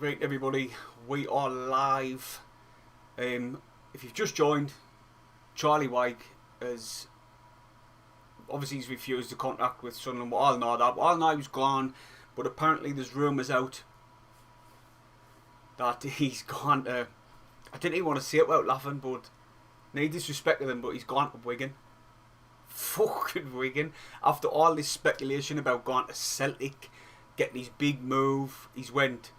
Right, everybody, we are live. If you've just joined, Charlie Wyke has obviously he's refused to contract with Sunderland. We all know that. We all know he's gone, but apparently there's rumours out that he's gone to. I didn't even want to say it without laughing, but no disrespect to them, but he's gone to Wigan. Fucking Wigan. After all this speculation about going to Celtic, getting his big move, he's went.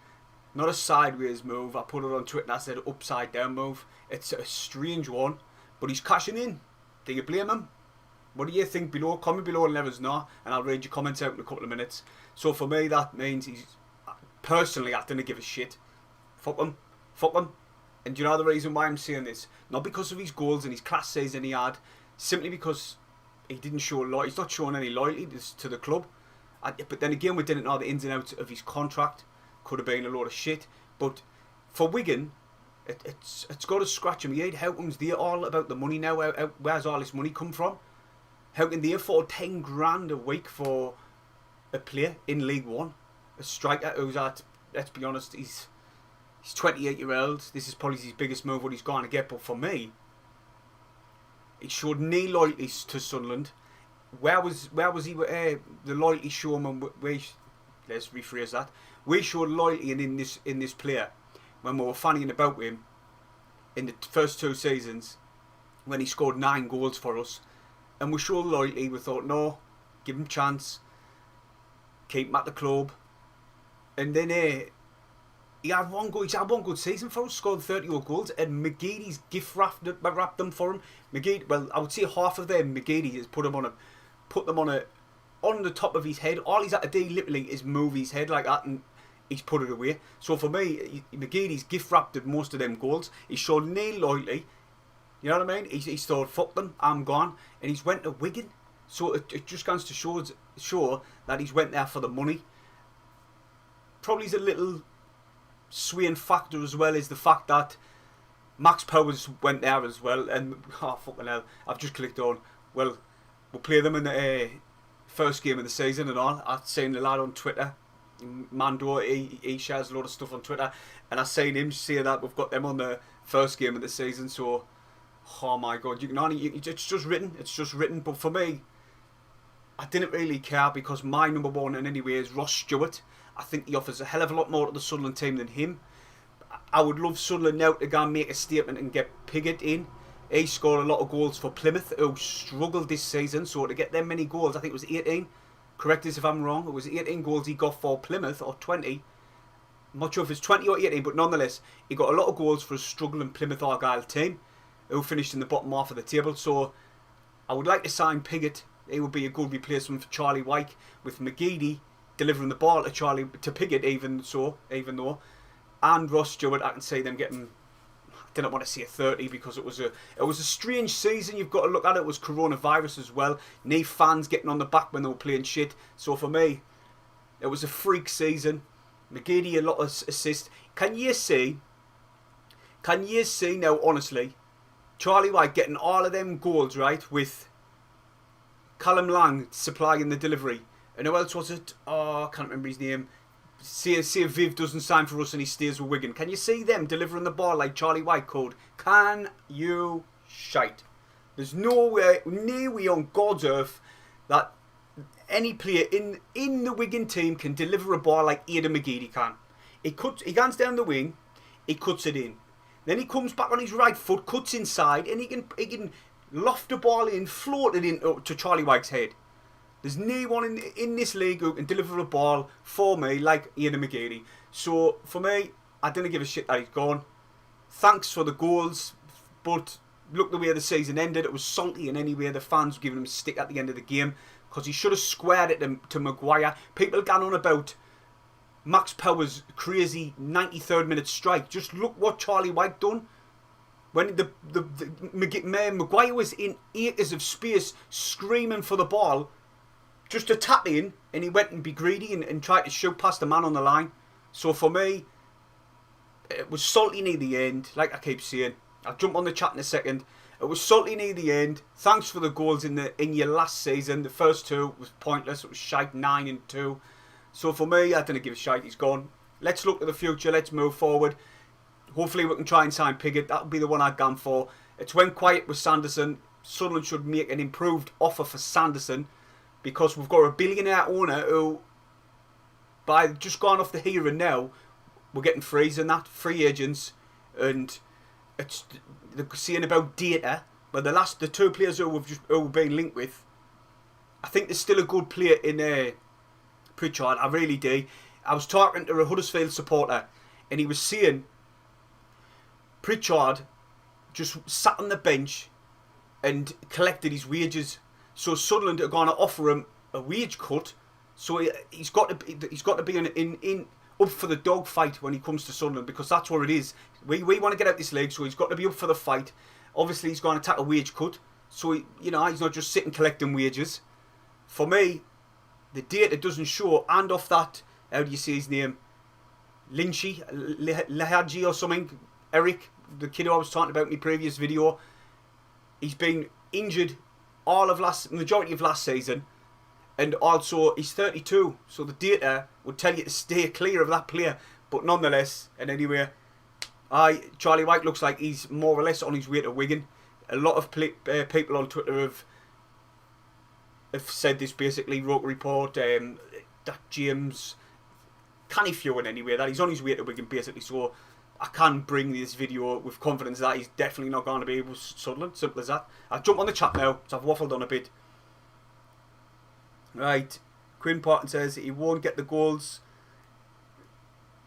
Not a sideways move. I put it on Twitter and I said upside down move. It's a strange one, but he's cashing in. Do you blame him? What do you think below? Comment below and let us know, and I'll read your comments out in a couple of minutes. So for me, that means he's... Personally, I didn't give a shit. Fuck him. Fuck him. And do you know the reason why I'm saying this? Not because of his goals and his class season he had, simply because he didn't show loyalty. He's not showing any loyalty to the club. But then again, we didn't know the ins and outs of his contract. Could have been a load of shit, but for Wigan, it's got to scratch him. How comes they're all about the money now? Where's all this money come from? How can they afford 10 grand a week for a player in League One, a striker who's at? Let's be honest, he's 28-year-old. This is probably his biggest move what he's going to get. But for me, it showed no loyalty to Sunderland. Where was he? The loyalty shown him. Let's rephrase that. We showed loyalty in this player when we were fanning about him in the first 2 seasons when he scored 9 goals for us, and we showed loyalty. We thought, no, give him a chance, keep him at the club, and then he had one good season for us, scored 30 goals, and McGeady's gift wrapped them for him. McGeady, well, I would say half of them McGeady has put them on the top of his head. All he's had to do literally is move his head like that and he's put it away. So for me, McGeady's gift wrapped most of them goals. He showed no loyalty. You know what I mean? He's thought, fuck them, I'm gone. And he's went to Wigan. So it just goes to show that he's went there for the money. Probably is a little swaying factor as well is the fact that Max Powers went there as well. And, oh fucking hell, I've just clicked on, well, we'll play them in the first game of the season and all. I've seen the lad on Twitter, Mando, he shares a lot of stuff on Twitter, and I've seen him say that we've got them on the first game of the season. So, oh my god, it's just written. But for me, I didn't really care because my number one in any way is Ross Stewart. I think he offers a hell of a lot more to the Sunderland team than him. I would love Sunderland now to go and make a statement and get Pider in. He scored a lot of goals for Plymouth, who struggled this season. So to get them many goals, I think it was 18. Correct us if I'm wrong. It was 18 goals he got for Plymouth, or 20. I'm not sure if it's 20 or 18, but nonetheless, he got a lot of goals for a struggling Plymouth Argyle team, who finished in the bottom half of the table. So I would like to sign Piggott. He would be a good replacement for Charlie Wyke, with McGeady delivering the ball to Piggott, even though, and Ross Stewart. I can see them getting. I didn't want to say 30 because it was a strange season. You've got to look at it. It was coronavirus as well. No fans getting on the back when they were playing shit. So for me, it was a freak season. McGeady a lot of assists. Can you see now, honestly, Charlie Wyke getting all of them goals, right, with Callum Lang supplying the delivery. And who else was it? Oh, I can't remember his name. Say Viv doesn't sign for us and he stays with Wigan. Can you see them delivering the ball like Charlie Wyke could? Can you shite? There's no way on God's earth that any player in the Wigan team can deliver a ball like Aidan McGeady can. He goes down the wing, he cuts it in. Then he comes back on his right foot, cuts inside, and he can loft the ball in, float it in to Charlie Wyke's head. There's no one in this league who can deliver a ball for me like Aidan McGeady. So, for me, I didn't give a shit that he's gone. Thanks for the goals, but look the way the season ended. It was salty in any way. The fans were giving him a stick at the end of the game because he should have squared it to Maguire. People got on about Max Powers' crazy 93rd minute strike. Just look what Charlie Wyke done. When Maguire was in acres of space screaming for the ball, just to tap in, and he went and be greedy and tried to shoot past the man on the line. So for me, it was salty near the end, like I keep saying. I'll jump on the chat in a second. It was salty near the end. Thanks for the goals in your last season. The first 2 was pointless. It was shite, 9 and 2. So for me, I didn't give a shite. He's gone. let's look to the future. Let's move forward. Hopefully we can try and sign Pickett. That'll be the one I've gone for. It's went quiet with Sanderson. Sunderland should make an improved offer for Sanderson because we've got a billionaire owner who, by just going off the here and now, we're getting frees and that, free agents, and it's they're saying about data. But the two players who we've been linked with, I think there's still a good player in Pritchard. I really do. I was talking to a Huddersfield supporter, and he was saying Pritchard just sat on the bench and collected his wages. So Sunderland are going to offer him a wage cut. So he's got to be in up for the dogfight when he comes to Sunderland, because that's what it is. We want to get out this league, so he's got to be up for the fight. Obviously, he's going to take a wage cut, so he's not just sitting collecting wages. For me, the data doesn't show, and off that, how do you say his name? Lynchy, Lehaji or something. Eric, the kid who I was talking about in my previous video, he's been injured majority of last season, and also he's 32, so the data would tell you to stay clear of that player. But nonetheless, and anyway, Charlie Wyke looks like he's more or less on his way to Wigan. A lot of people on Twitter have said this, basically, wrote a report that James canny fewing anyway, that he's on his way to Wigan basically. So I can bring this video with confidence that he's definitely not going to be able to Sunderland. Simple as that. I'll jump on the chat now, so I've waffled on a bit. Right, Quinn Parton says he won't get the goals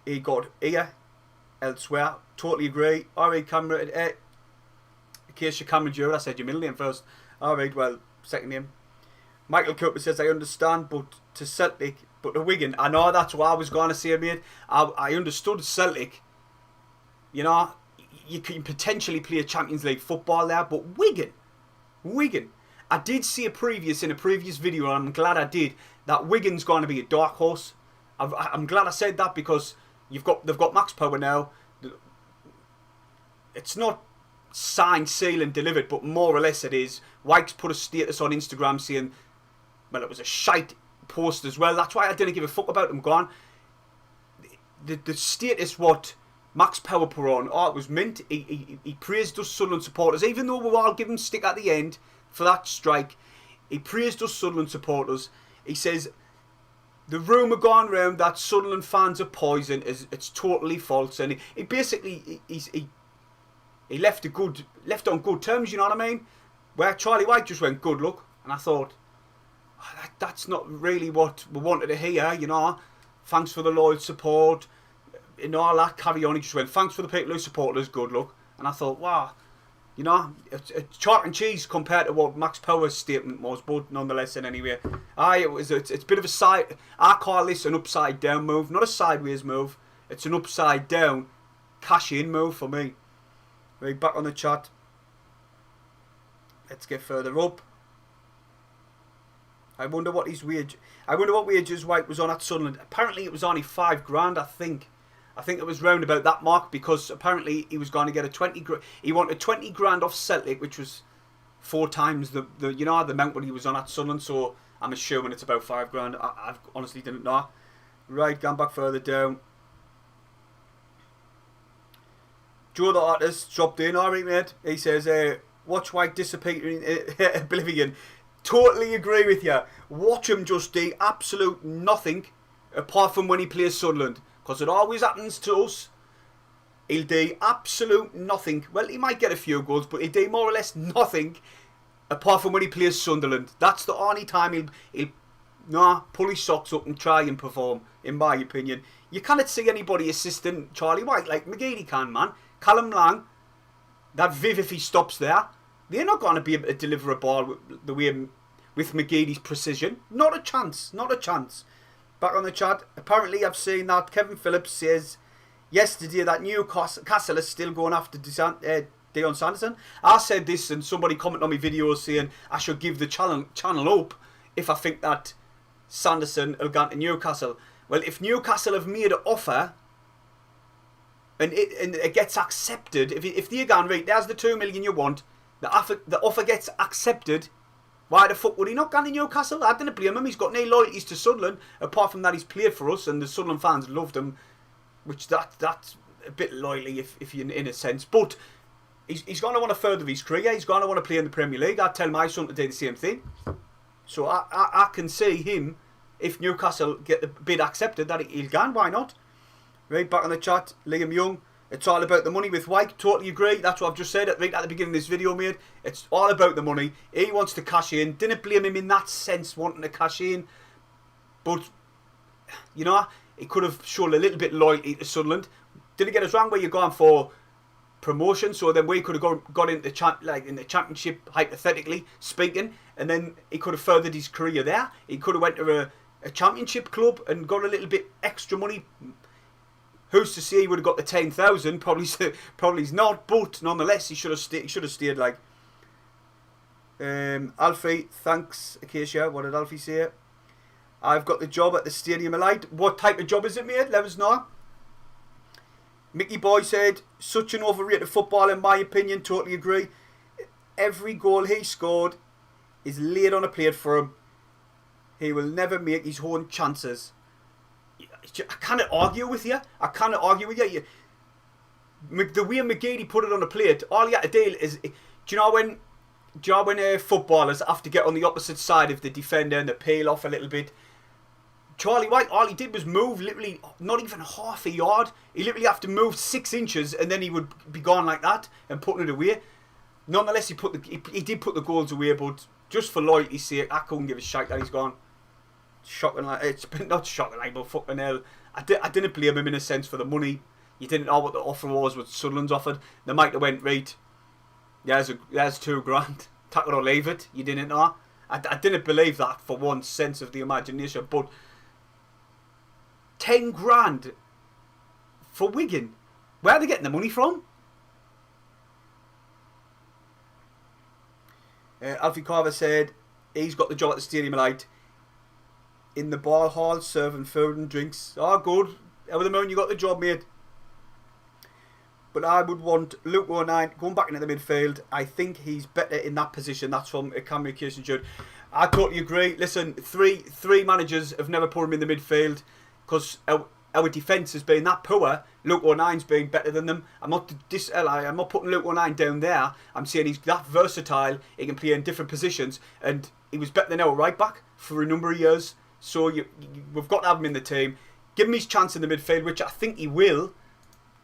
he got here elsewhere. Totally agree. Alright, Cameron, in case you're Cameron Jura, I said your middle name first. Alright, well, second name. Michael Cooper says, I understand, but to Celtic, but to Wigan, I know that's what I was going to say, mate. I understood Celtic. You know, you can potentially play a Champions League football there, but Wigan. I did see in a previous video, and I'm glad I did, that Wigan's going to be a dark horse. I'm glad I said that, because they've got Max Power now. It's not signed, sealed and delivered, but more or less it is. Wyke's put a status on Instagram saying, well, it was a shite post as well. That's why I didn't give a fuck about them gone. The status what Max Power put on, it was mint. He praised us Sunderland supporters, even though we were all giving stick at the end for that strike. He praised us Sunderland supporters. He says the rumour going round that Sunderland fans are poison it's totally false, and he basically he left on good terms, you know what I mean? Where Charlie Wyke just went, good luck, and I thought, that's not really what we wanted to hear, you know. Thanks for the loyal support and all that, carry on. He just went, thanks for the people who support us, good luck. And I thought, wow, you know, it's chalk and cheese compared to what Max Power's statement was, but nonetheless, and anyway, it's a bit of a side. I call this an upside down move, not a sideways move. It's an upside down cash in move for me. Right, back on the chat. Let's get further up. I wonder what wages Wyke was on at Sunderland. Apparently, it was only $5,000. I think it was round about that mark, because apparently he was going to get he wanted 20 grand off Celtic, which was 4 times the amount when he was on at Sunderland. So I'm assuming it's about $5,000. I honestly didn't know. Right, going back further down. Joe the artist dropped in. Alright, mate. He says, watch Wyke disappearing in oblivion. Totally agree with you. Watch him just do absolute nothing apart from when he plays Sunderland. Because it always happens to us. He'll do absolute nothing. Well, he might get a few goals, but he'll do more or less nothing apart from when he plays Sunderland. That's the only time he'll pull his socks up and try and perform, in my opinion. You cannot see anybody assisting Charlie Wyke like McGeady can, man. Callum Lang, that Viv, if he stops there, they're not going to be able to deliver a ball the way with McGeady's precision. Not a chance. Not a chance. Back on the chat. Apparently, I've seen that Kevin Phillips says yesterday that Newcastle is still going after Deion Sanderson. I said this, and somebody commented on my video saying I should give the channel up if I think that Sanderson will go to Newcastle. Well, if Newcastle have made an offer and it gets accepted, if they're going, right, there's the 2 million you want, the offer gets accepted, why the fuck would he not go to Newcastle? I didn't blame him. He's got no loyalties to Sunderland, apart from that he's played for us and the Sunderland fans loved him which that's a bit loyally if you're in a sense. But he's going to want to further his career. He's going to want to play in the Premier League. I'd tell my son to do the same thing. So I can see him, if Newcastle get the bid accepted, that he'll go. Why not? Right, back on the chat, Liam Young. It's all about the money with Wyke. Totally agree. That's what I've just said right at the beginning of this video, mate. It's all about the money. He wants to cash in. Didn't blame him in that sense, wanting to cash in. But, you know, he could have shown a little bit loyalty to Sunderland. Didn't get us wrong where you're going for promotion. So then we could have got into in the championship, hypothetically speaking. And then he could have furthered his career there. He could have went to a championship club and got a little bit extra money. Who's to say he would have got the 10,000? Probably he's not, but nonetheless, he should have stayed. Like, Alfie, thanks, Acacia. What did Alfie say? I've got the job at the Stadium of Light. What type of job is it, mate? Let us know. Mickey Boy said, such an overrated footballer, in my opinion. Totally agree. Every goal he scored is laid on a plate for him. He will never make his own chances. I cannot argue with you. The way McGeady put it on a plate, all you had to do is, do you know when footballers have to get on the opposite side of the defender and they peel off a little bit? Charlie White, all he did was move literally not even half a yard. He literally had to move 6 inches and then he would be gone like that and putting it away. Nonetheless, he did put the goals away, but just for loyalty's sake, I couldn't give a shite that he's gone. Shocking, like, it's been not shocking, like, but fucking hell. I didn't blame him in a sense for the money. You didn't know what the offer was, what Sunderland's offered. They might have went, right, there's $2,000, take it or leave it. You didn't know. I didn't believe that for one sense of the imagination, but 10 grand for Wigan. Where are they getting the money from? Alfie Carver said he's got the job at the Stadium of Light. In the bar hall, serving food and drinks. Oh, good. Over the moon, you got the job, mate. But I would want Luke O'Nien going back into the midfield. I think he's better in that position. That's from Communication Jude. I totally agree. Listen, three managers have never put him in the midfield because our defence has been that poor. Luke O'Nien's been better than them. I'm not putting Luke O'Nien down there. I'm saying he's that versatile. He can play in different positions, and he was better than our right back for a number of years. So we've got to have him in the team. Give him his chance in the midfield, which I think he will.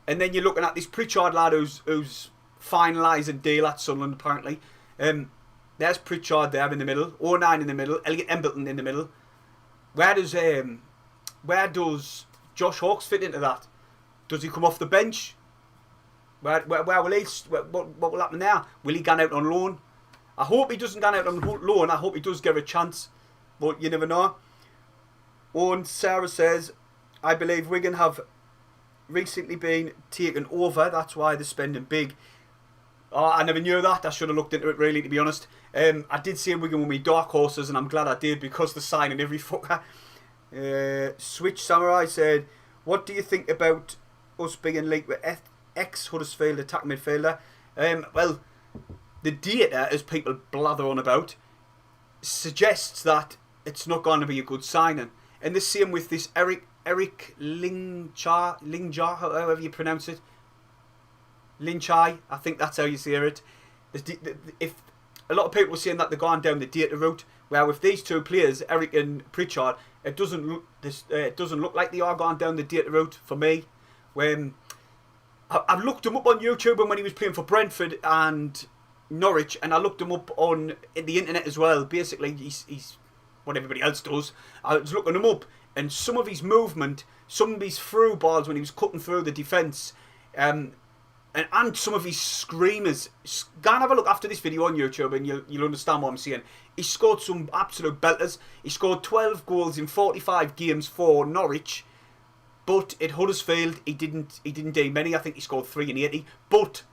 And then you're looking at this Pritchard lad who's finalising a deal at Sunderland, apparently. There's Pritchard there in the middle. O'Nien in the middle. Elliot Embleton in the middle. Where does Josh Hawkes fit into that? Does he come off the bench? Where will he? What will happen there? Will he go out on loan? I hope he doesn't go out on loan. I hope he does get a chance. But you never know. And Sarah says, I believe Wigan have recently been taken over. That's why they're spending big. Oh, I never knew that. I should have looked into it, really, to be honest. I did say Wigan were my dark horses, and I'm glad I did because they're signing every fucker. Switch Samurai said, what do you think about us being linked with ex-Huddersfield attack midfielder? Well, the data, as people blather on about, suggests that it's not going to be a good signing. And the same with this Eric Lingjar, however you pronounce it. Linchai, I think that's how you say it. If a lot of people were saying that they're going down the data route, where with these two players, Eric and Pritchard, it doesn't look like they are going down the data route for me. When I've looked him up on YouTube and when he was playing for Brentford and Norwich, and I looked him up on the internet as well. Basically, he's what everybody else does. I was looking him up, and some of his movement, some of his through balls when he was cutting through the defence, and some of his screamers. Go and have a look after this video on YouTube and you'll understand what I'm saying. He scored some absolute belters. He scored 12 goals in 45 games for Norwich, but at Huddersfield he didn't do many. I think he scored 3 in 80. But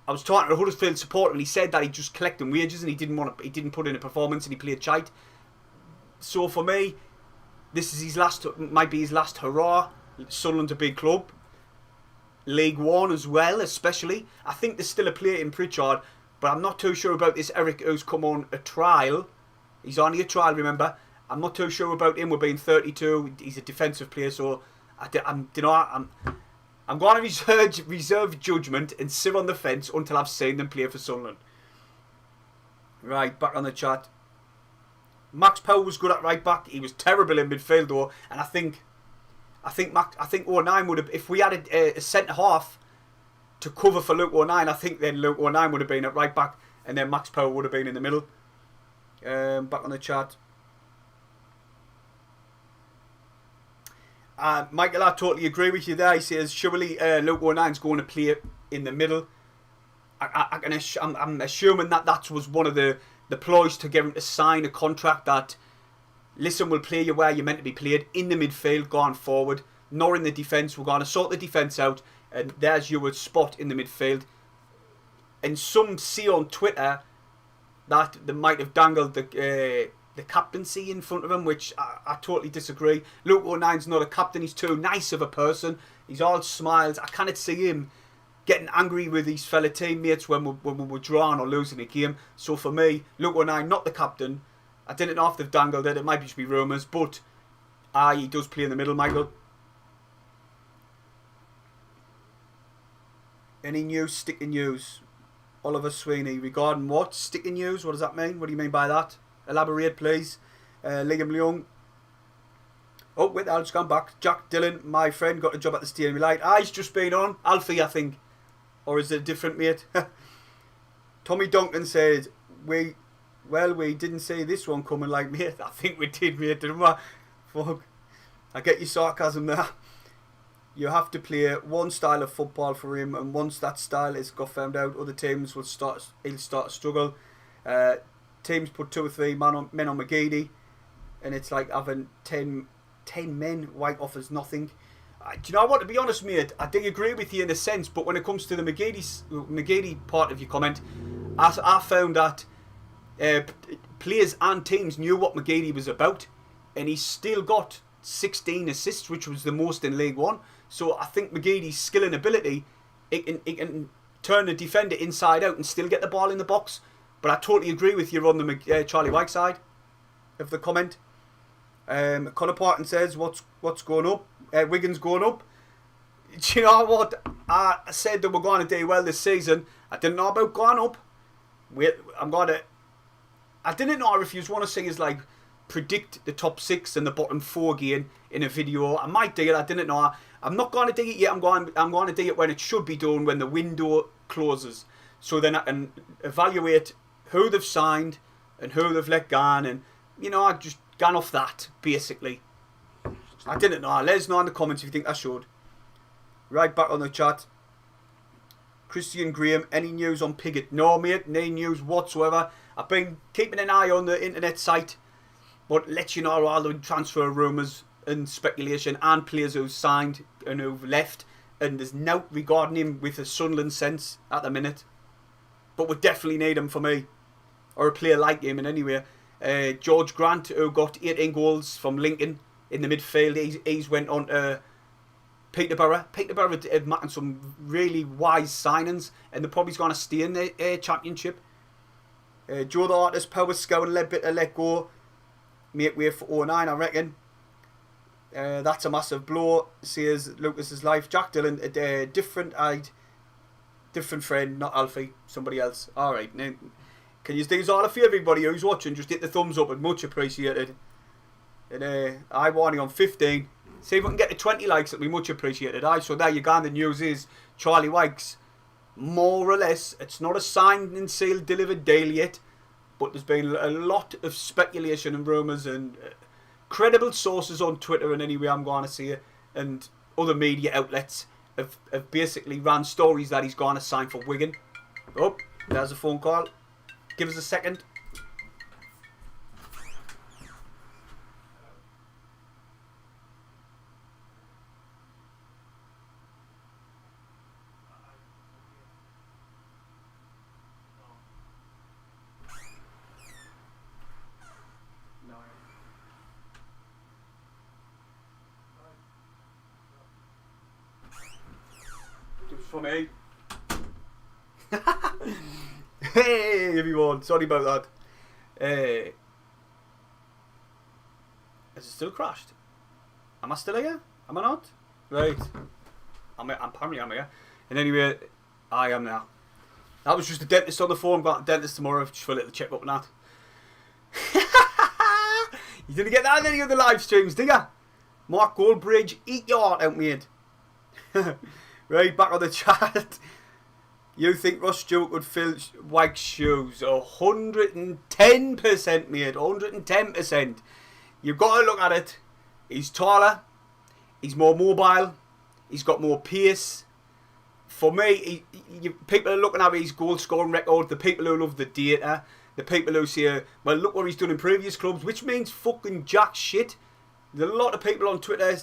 I was talking to a Huddersfield supporter and he said that he just collecting wages and he didn't put in a performance and he played shite. So for me, this is might be his last hurrah. Sunderland's a big club. League One as well, especially. I think there's still a player in Pritchard, but I'm not too sure about this Eric who's come on a trial. He's only a trial, remember. I'm not too sure about him. We're being 32. He's a defensive player, so I'm going to reserve judgment and sit on the fence until I've seen them play for Sunderland. Right, back on the chat. Max Powell was good at right back. He was terrible in midfield though, and I think 09 would have, if we had a centre half to cover for Luke 09, I think then Luke 09 would have been at right back, and then Max Powell would have been in the middle. Back on the chat. Michael, I totally agree with you there. He says surely Luke 09's going to play in the middle. I'm assuming that was one of the ploys to get him to sign a contract that, listen, we'll play you where you're meant to be played, in the midfield going forward, nor in the defence. We're going to sort the defence out, and there's your spot in the midfield. And some see on Twitter that they might have dangled the captaincy in front of him, which I totally disagree. Luke 09's not a captain. He's too nice of a person. He's all smiles. I cannot see him getting angry with his fellow teammates when we were drawing or losing a game. So for me, Luke 09, not the captain. I didn't know if they've dangled it. It might just be rumours, but he does play in the middle, Michael. Any news, sticking news? Oliver Sweeney, regarding what? Sticking news? What does that mean? What do you mean by that? Elaborate, please. Liam Leung. Oh, wait, I'll just come back. Jack Dillon, my friend, got a job at the steering light. He's just been on. Alfie, I think. Or is it a different mate? Tommy Duncan said, we didn't see this one coming like mate. I think we did, mate, didn't we? Fuck. I get your sarcasm there. You have to play one style of football for him, and once that style is got found out, other teams he'll start to struggle. Teams put 2 or 3 men on McGeady, and it's like having 10 men. Wyke offers nothing. Do you know what? To be honest, mate, I do agree with you in a sense, but when it comes to the McGeady part of your comment, I found that players and teams knew what McGeady was about, and he's still got 16 assists, which was the most in League One. So I think McGeady's skill and ability, it can turn a defender inside out and still get the ball in the box. But I totally agree with you on the Charlie Wyke side of the comment. Connor Parton says, what's going up? Wigan's going up. Do you know what? I said that we're going to do well this season. I didn't know about going up. I didn't know if you want to say is like predict the top 6 and the bottom 4 game in a video. I might do it. I didn't know. I'm not going to do it yet. I'm going to do it when it should be done, when the window closes. So then I can evaluate who they've signed and who they've let go, and I just gone off that basically. I didn't know. Let us know in the comments if you think I should. Right, back on the chat. Christian Graham, any news on Piggott? No, mate, no news whatsoever. I've been keeping an eye on the internet site, but let you know all the transfer rumours and speculation and players who've signed and who've left, and there's no regarding him with a Sunderland sense at the minute. But we definitely need him for me, or a player like him in anywhere. George Grant, who got 18 goals from Lincoln in the midfield, he's went on to Peterborough. Peterborough have made some really wise signings, and they're probably going to stay in the championship. Joe the Artist, Power Scout, and let go. Make way for 09, I reckon. That's a massive blow, says Lucas's life. Jack Dillon, a different friend, not Alfie, somebody else. Alright, now, can you do all of you, everybody who's watching? Just hit the thumbs up, and much appreciated. And I want you on 15. See if we can get to 20 likes, it'll be much appreciated. So there you go, and the news is Charlie Wyke's more or less, it's not a signed and sealed delivered deal yet, but there's been a lot of speculation and rumours and credible sources on Twitter and anyway I'm going to see it, and other media outlets have basically ran stories that he's going to sign for Wigan. Oh, there's a phone call. Give us a second. For me. Hey everyone, sorry about that. Has it still crashed? Am I still here? Am I not? Right. Apparently I'm here. And anyway, I am now. That was just a dentist on the phone. Got a dentist tomorrow just for a little check up and that. You didn't get that in any of the live streams, did you? Mark Goldbridge, eat your heart out, mate. Right, back on the chat. You think Ross Stewart would fill Wyke's shoes? 110%, mate. 110%. You've got to look at it. He's taller. He's more mobile. He's got more pace. For me, people are looking at his goal scoring record. The people who love the data. The people who say, well, look what he's done in previous clubs, which means fucking jack shit. There's a lot of people on Twitter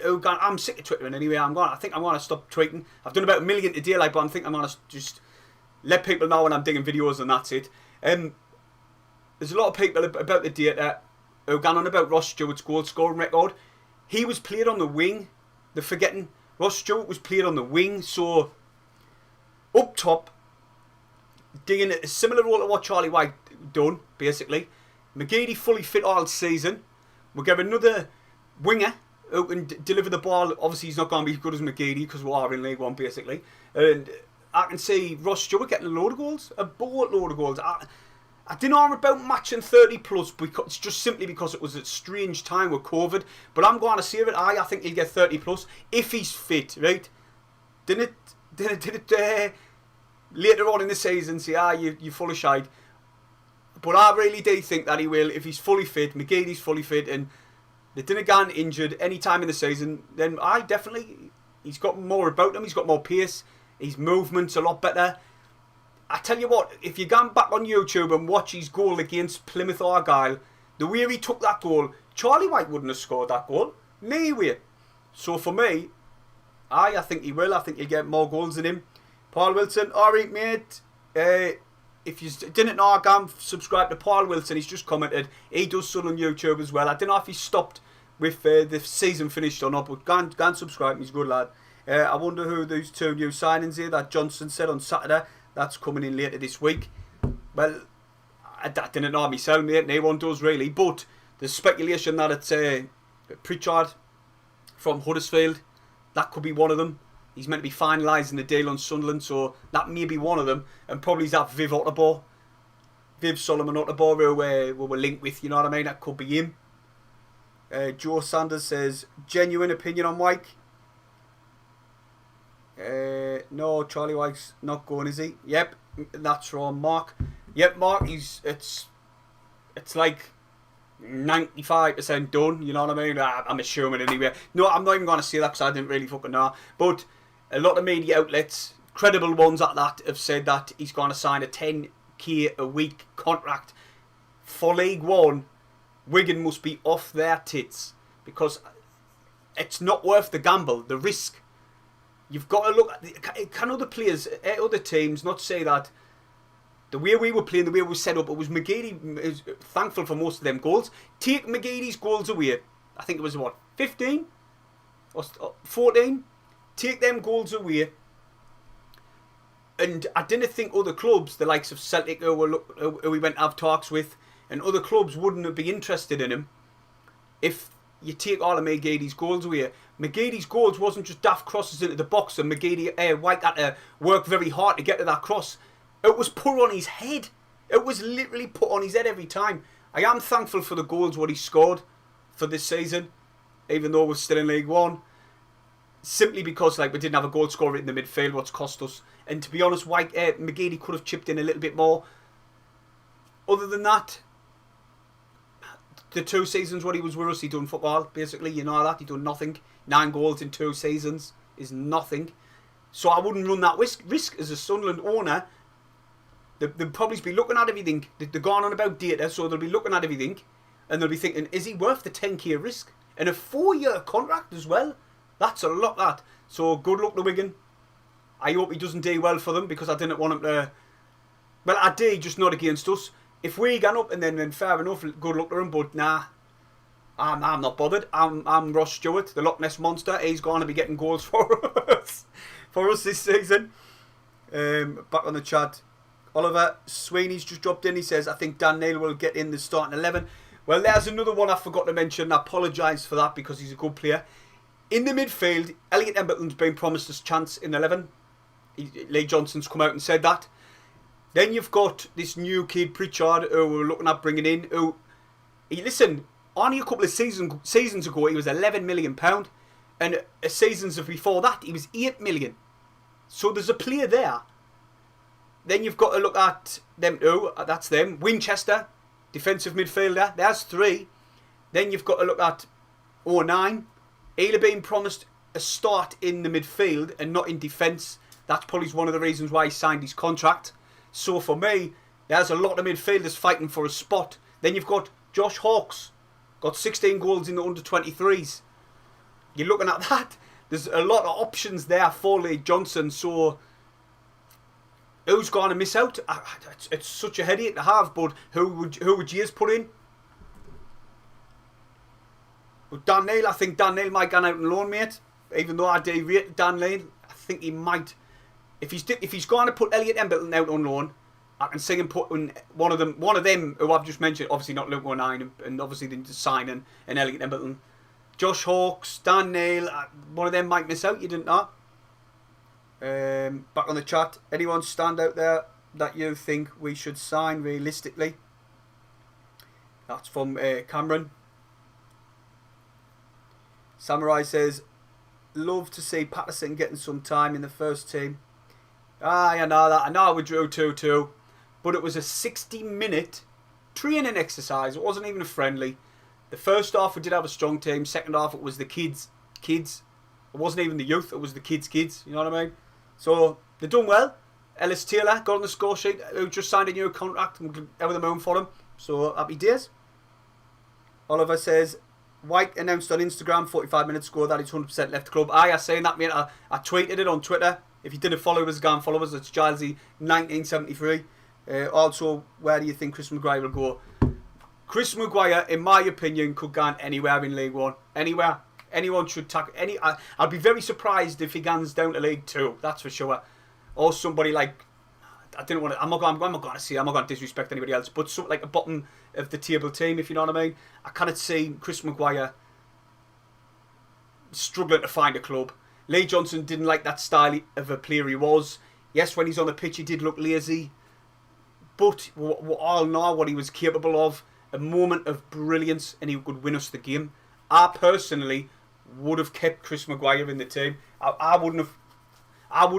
who gone, I'm sick of Twittering anyway. I think I'm going to stop tweeting. I've done about 1 million today, but I think I'm going to just let people know when I'm digging videos and that's it. There's a lot of people about the data who gone on about Ross Stewart's goal scoring record. He was played on the wing. They're forgetting Ross Stewart was played on the wing, so up top, doing a similar role to what Charlie Wyke done, basically. McGeady fully fit all season. We'll give another winger who can deliver the ball. Obviously, he's not going to be as good as McGeady because we are in League One, basically. And I can see Ross Stewart getting a load of goals, a boatload of goals. I didn't know about matching 30 plus because it's just simply because it was a strange time with COVID. But I'm going to say it. I think he'll get 30 plus if he's fit, right? Didn't it later on in the season say, you're full of shite. But I really do think that he will if he's fully fit. McGeady's fully fit and they didn't get injured any time in the season. Then he's got more about him. He's got more pace. His movement's a lot better. I tell you what, if you're going back on YouTube and watch his goal against Plymouth Argyle, the way he took that goal, Charlie Wyke wouldn't have scored that goal. No way. So for me, I think he will. I think he'll get more goals than him. Paul Wilson, alright mate. If you didn't know, go subscribe to Paul Wilson. He's just commented. He does some on YouTube as well. I don't know if he stopped with the season finished or not, but go and subscribe. He's a good lad. I wonder who those two new signings here that Johnson said on Saturday. That's coming in later this week. Well, I didn't know myself, mate. No one does really. But there's speculation that it's Pritchard from Huddersfield. That could be one of them. He's meant to be finalising the deal on Sunderland, so that may be one of them. And probably that Viv Solomon Otterbo, who we're linked with, you know what I mean? That could be him. Joe Sanders says, genuine opinion on Wyke. No, Charlie Wyke's not going, is he? Yep, that's wrong, Mark. Yep, Mark, it's like 95% done, you know what I mean? I'm assuming anyway. No, I'm not even going to say that because I didn't really fucking know. But a lot of media outlets, credible ones at that, have said that he's going to sign a 10k a week contract for League One. Wigan must be off their tits because it's not worth the gamble, the risk. You've got to look at can other players, other teams not say that the way we were playing, the way we were set up, it was McGeady is thankful for most of them goals. Take McGeady's goals away. I think it was 15 or 14. Take them goals away. And I didn't think other clubs, the likes of Celtic, who we went to have talks with, and other clubs wouldn't be interested in him if you take all of McGeady's goals away. McGeady's goals wasn't just daft crosses into the box and Wyke had to work very hard to get to that cross. It was put on his head. It was literally put on his head every time. I am thankful for the goals what he scored for this season, even though we're still in League One. Simply because we didn't have a goal scorer in the midfield, what's cost us. And to be honest, McGeady could have chipped in a little bit more. Other than that, the 2 seasons what he was with us, he done football, basically, you know that. He done nothing. 9 goals in 2 seasons is nothing. So I wouldn't run that risk as a Sunderland owner. They'll probably be looking at everything. They're going on about data, so they'll be looking at everything. And they'll be thinking, is he worth the 10k risk? And a 4-year contract as well. That's a lot, that. So good luck to Wigan. I hope he doesn't do well for them because I didn't want him to... Well, I did, just not against us. If we get up and then fair enough, good luck to him. But nah, I'm not bothered. I'm Ross Stewart, the Loch Ness Monster. He's going to be getting goals for us this season. Back on the chat. Oliver Sweeney's just dropped in. He says, I think Dan Neil will get in the starting 11. Well, there's another one I forgot to mention. I apologise for that because he's a good player. In the midfield, Elliot Embleton's been promised a chance in 11. Lee Johnson's come out and said that. Then you've got this new kid, Pritchard, who we're looking at bringing in. Listen, only a couple of seasons ago, he was £11 million. And seasons before that, he was £8 million. So there's a player there. Then you've got to look at them two. That's them. Winchester, defensive midfielder. There's 3. Then you've got to look at 09. He'll have been promised a start in the midfield and not in defence. That's probably one of the reasons why he signed his contract. So for me, there's a lot of midfielders fighting for a spot. Then you've got Josh Hawkes. Got 16 goals in the under-23s. You're looking at that. There's a lot of options there for Lee Johnson. So who's going to miss out? It's such a headache to have. But who would you put in? But Dan Neil, I think Dan Neil might go out on loan, mate. Even though I do rate Dan Neil, I think he might. If he's going to put Elliot Embleton out on loan, I can see him putting one of them who I've just mentioned. Obviously not Luke 09 and obviously the signing and Elliot Embleton. Josh Hawkes, Dan Neil, one of them might miss out. You didn't know. Back on the chat, anyone stand out there that you think we should sign realistically? That's from Cameron. Samurai says, love to see Patterson getting some time in the first team. I know that. I know we drew 2-2. But it was a 60-minute training exercise. It wasn't even a friendly. The first half we did have a strong team. Second half it was the kids. It wasn't even the youth. It was the kids. You know what I mean? So they've done well. Ellis Taylor got on the score sheet. Who just signed a new contract. I'm over the moon for him. So happy days. Oliver says, Wyke announced on Instagram 45 minutes ago that he's 100% left the club. I saying that, mate. I tweeted it on Twitter. If you didn't follow us, go and follow us. It's GILESY 1973. Also, where do you think Chris Maguire will go? Chris Maguire, in my opinion, could go anywhere in League One. Anywhere. Anyone should tackle. I'd be very surprised if he goes down to League 2. That's for sure. Or somebody like, I didn't want to. I'm not going to disrespect anybody else. But something like a bottom of the table team, if you know what I mean. I can't see Chris Maguire struggling to find a club. Lee Johnson didn't like that style of a player he was. Yes, when he's on the pitch, he did look lazy. But we all know what he was capable of. A moment of brilliance, and he could win us the game. I personally would have kept Chris Maguire in the team. I wouldn't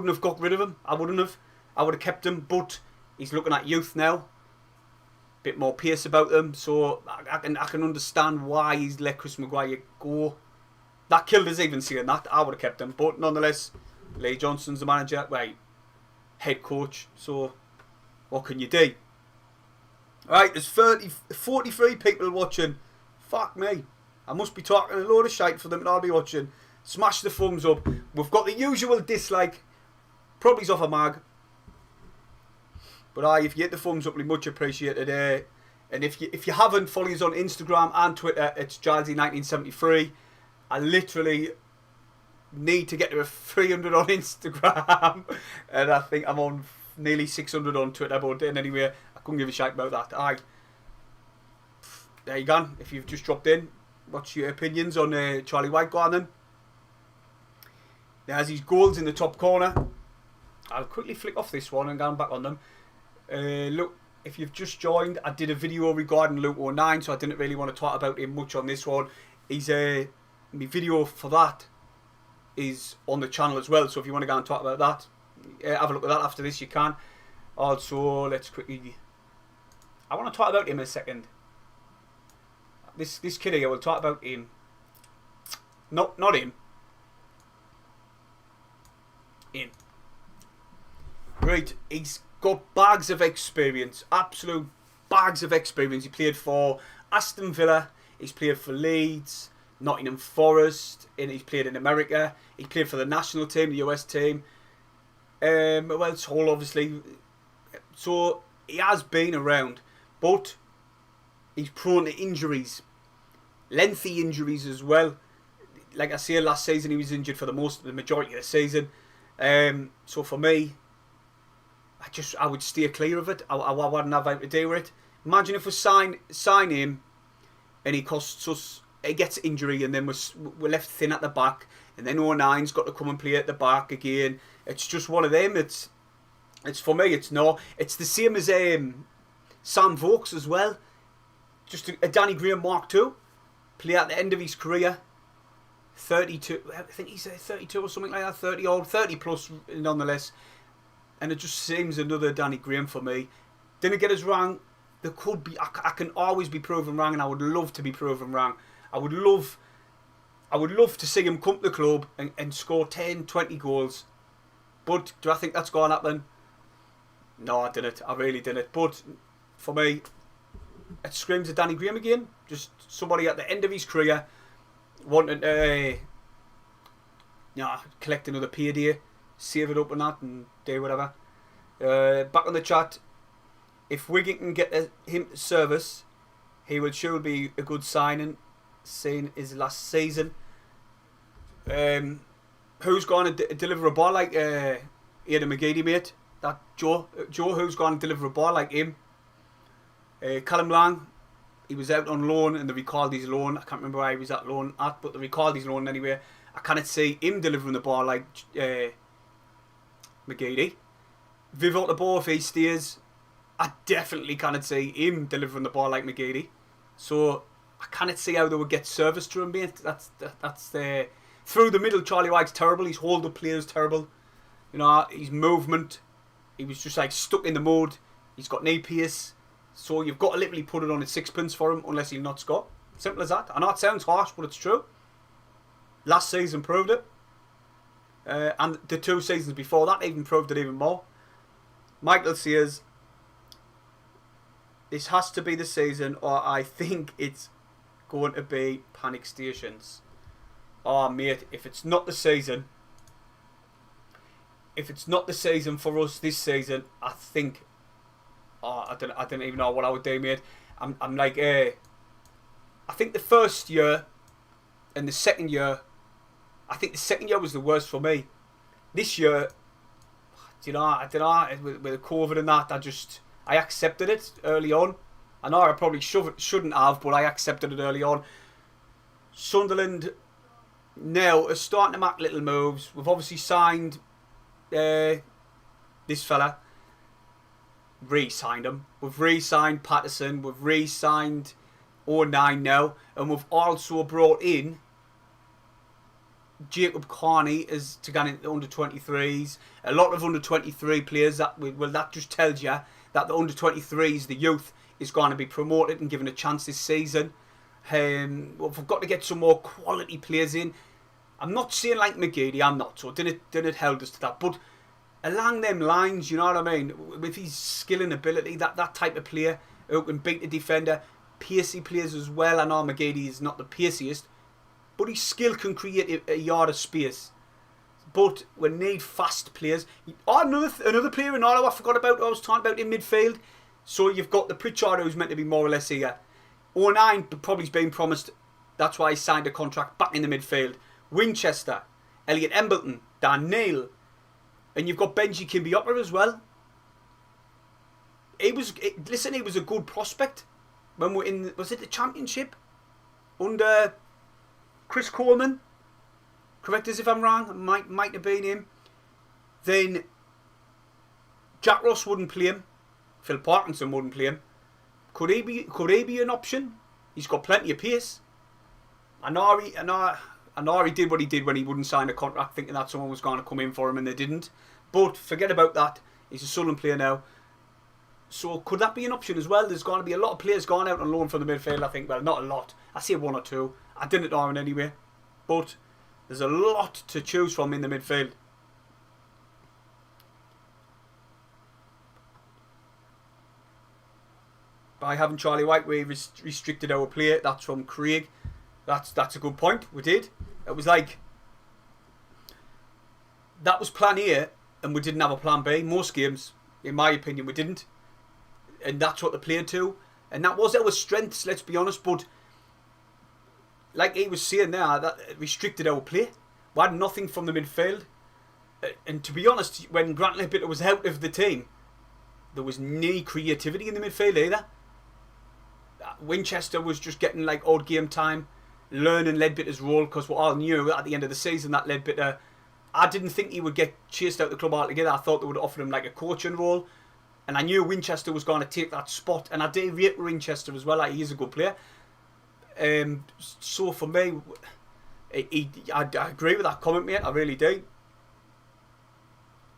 have got rid of him. I would have kept him. But he's looking at youth now. Bit more pace about him. So I can understand why he's let Chris Maguire go. That killed us even saying that. I would have kept him. But nonetheless, Lee Johnson's the manager. Right. Head coach. So what can you do? Right, there's 43 people watching. Fuck me. I must be talking a load of shite for them and I'll be watching. Smash the thumbs up. We've got the usual dislike. Probably's off a mag. But if you hit the thumbs up, we much appreciated it. And if you haven't, follow us on Instagram and Twitter. It's GILESY1973. I literally need to get to a 300 on Instagram. And I think I'm on nearly 600 on Twitter. But anyway, I couldn't give a shite about that. There you go. If you've just dropped in, what's your opinions on Charlie Wyke? Go on then. There's his goals in the top corner. I'll quickly flick off this one and go back on them. Look, if you've just joined, I did a video regarding Luke 09, so I didn't really want to talk about him much on this one. My video for that is on the channel as well, so if you want to go and talk about that, have a look at that after this, you can. Also, let's quickly... I want to talk about him in a second. This kid here, we'll talk about him. Not him. Him. Right, he's got bags of experience. Absolute bags of experience. He played for Aston Villa. He's played for Leeds, Nottingham Forest, and he's played in America. He played for the national team, the US team. Well, Hull, obviously. So, he has been around. But he's prone to injuries. Lengthy injuries as well. Like I said, last season he was injured for the majority of the season. So for me, I would steer clear of it. I wouldn't have anything to do with it. Imagine if we sign him and he costs us, he gets injury and then we're left thin at the back. and then 09's got to come and play at the back again. It's just one of them. It's for me. It's the same as Sam Vokes as well. Just a Danny Graham Mark II, play at the end of his career. 32, I think he's 32 or something like that. 30 plus nonetheless. And it just seems another Danny Graham for me. Didn't get us wrong. There could be. I can always be proven wrong, and I would love to be proven wrong. I would love to see him come to the club and score 10, 20 goals. But do I think that's going to happen? No, I didn't. I really didn't. But for me, it screams of Danny Graham again. Just somebody at the end of his career wanting to collect another payday, save it up and that, and do whatever. Back on the chat. If Wigan can get him to service, he will sure be a good signing, seeing his last season. Who's going to deliver a ball like Aidan McGeady, mate? That Joe, who's going to deliver a ball like him? Callum Lang, he was out on loan and they recalled his loan. I can't remember where he was at loan at, but they recalled his loan anyway. I cannot see him delivering the ball like McGeady. Viv the ball if he stays. I definitely cannot see him delivering the ball like McGeady. So I cannot see how they would get service to him, mate. That's through the middle. Charlie Wyke's terrible. His hold up play is terrible. You know, his movement. He was just like stuck in the mode. He's got knee pace. So you've got to literally put it on a sixpence for him unless he'll not score. Simple as that. I know it sounds harsh, but it's true. Last season proved it. And the 2 seasons before that even proved it even more. Michael says, this has to be the season or I think it's going to be panic stations. Oh mate, if it's not the season for us this season, I think I don't even know what I would do, mate. I'm like I think the first year and the second year, I think the second year was the worst for me. This year, I don't know, with the COVID and that, I accepted it early on. I know I probably shouldn't have, but I accepted it early on. Sunderland now are starting to make little moves. We've obviously signed this fella. Re-signed him. We've re-signed Patterson. We've re-signed 09 now. And we've also brought in Jacob Carney as to get into the under-23s. A lot of under-23 players. That just tells you that the under-23s, the youth, is going to be promoted and given a chance this season. We've got to get some more quality players in. I'm not saying like McGeady, I'm not, so didn't held us to that. But along them lines, you know what I mean? With his skill and ability, that type of player who can beat the defender, pacey players as well. I know McGeady is not the paciest, but his skill can create a yard of space. But we need fast players. Another player in Ottawa I forgot about, I was talking about in midfield. So you've got the Pritchard who's meant to be more or less here. 09 probably's been promised. That's why he signed a contract back in the midfield. Winchester, Elliot Embleton, Dan Neil. And you've got Benji Kimbiopper as well. He was a good prospect when we're in, was it the Championship? Under Chris Coleman. Correct us if I'm wrong. Might have been him. Then Jack Ross wouldn't play him. Phil Parkinson wouldn't play him. Could he be an option? He's got plenty of pace. I know he did what he did when he wouldn't sign a contract, thinking that someone was going to come in for him, and they didn't. But forget about that. He's a Sunderland player now. So could that be an option as well? There's going to be a lot of players going out on loan from the midfield, I think. Well, not a lot. I say 1 or 2. I didn't know him anyway. But there's a lot to choose from in the midfield. By having Charlie Wyke, we restricted our play. That's from Craig. That's a good point. We did. It was like, that was plan A and we didn't have a plan B. Most games, in my opinion, we didn't. And that's what they played to. And that was our strengths, let's be honest. But like he was saying there, that restricted our play. We had nothing from the midfield. And to be honest, when Grant Leadbitter was out of the team, there was no creativity in the midfield either. Winchester was just getting like odd game time. learning Ledbitter's role, because we all knew at the end of the season that Ledbitter, I didn't think he would get chased out of the club altogether. I thought they would offer him like a coaching role, and I knew Winchester was going to take that spot, and I did rate Winchester as well. Like, he's a good player. So for me, I agree with that comment, mate. I really do.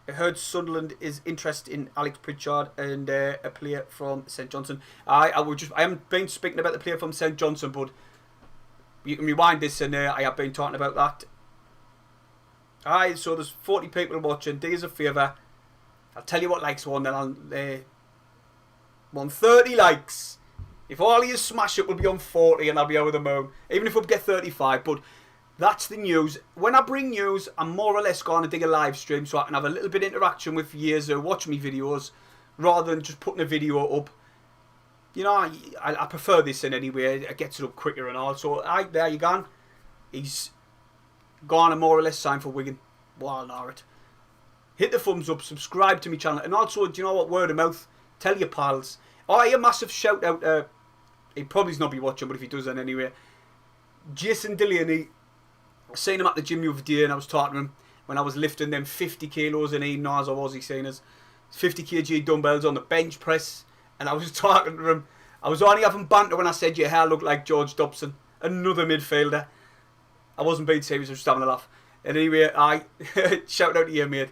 I heard Sunderland is interested in Alex Pritchard and a player from St Johnstone. I haven't been speaking about the player from St Johnstone, but you can rewind this, and I have been talking about that. Alright, so there's 40 people watching. Do us a favour. I'll tell you what likes one, then I'll 130 likes. If all of you smash it, we'll be on 40 and I'll be over the moon. Even if we get 35, but that's the news. When I bring news, I'm more or less going to dig a live stream so I can have a little bit of interaction with viewers who watch me videos rather than just putting a video up. You know, I prefer this in any way. It gets it up quicker and all. So, there you go. He's gone and more or less signed for Wigan. Well, alright. Hit the thumbs up, subscribe to my channel, and also, do you know what, word of mouth, tell your pals. Oh, a massive shout out, he probably's not be watching, but if he does then anyway. Jason Delaney, I seen him at the gym the other day, and I was talking to him when I was lifting them 50 kilos, and he knows I was, he saying us 50 kg dumbbells on the bench press, and I was talking to him. I was only having banter when I said your hair looked like George Dobson, another midfielder. I wasn't being serious, I was just having a laugh. And anyway, shout out to you, mate.